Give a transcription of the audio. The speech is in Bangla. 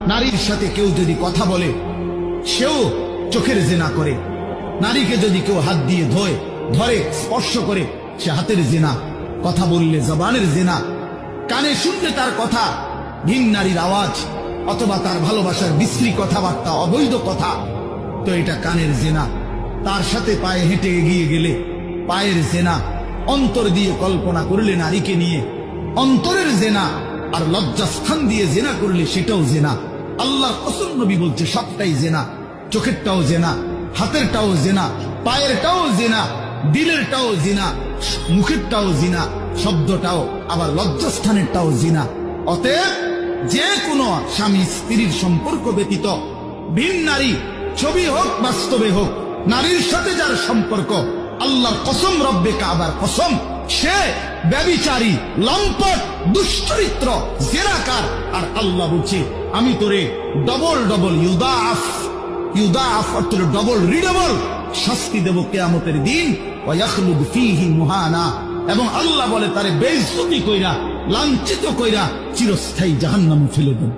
নারীর সাথে কেউ যদি কথা বলে সেও চোখের জিনা করে। নারীকে যদি কেউ হাত দিয়ে ধরে স্পর্শ করে সে হাতের জিনা। কথা বললে জবানের জিনা। কানে শুনলে তার কথা ভিন নারীর আওয়াজ অথবা তার ভালোবাসার বিশ্রী কথাবার্তা, অবৈধ কথা, তো এটা কানের জিনা। তার সাথে পায়ে হেঁটে এগিয়ে গেলে পায়ের জেনা। অন্তর দিয়ে কল্পনা করলে নারীকে নিয়ে অন্তরের জেনা। আর লজ্জাস্থান দিয়ে জেনা করলে সেটাও জেনা। আল্লাহর কসম নবী বলছে সবটাই জেনা। চোখেরটাও জেনা, হাতেরটাও জেনা, পায়েরটাও জেনা, দিলেরটাও জিনা, মুখেরটাও জিনা, শব্দটাও আবার লজ্জাস্থানেরটাও জিনা। অতএব যে কোনো স্বামী স্ত্রীর সম্পর্ক ব্যতীত ভিন নারী, ছবি হোক বাস্তবে হোক, নারীর সাথে যার সম্পর্ক, আল্লাহর কসম, রব্বে কাবার কসম, সে ব্যভিচারী, লম্পট, দুশ্চরিত্র, জেনাকার। আর আল্লাহ বলছে আমি তোরে ডবল ইউদাফ অর্থ ডবল রিডবল শাস্তি দেব কিয়ামতের দিন। ওয়াখলুদ ফীহি মুহানা, এবং আল্লাহ বলে তারে বেইজ্জতি কইরা, লাঞ্ছিত কইরা চিরস্থায়ী জাহান্নামে ফেলে দেব।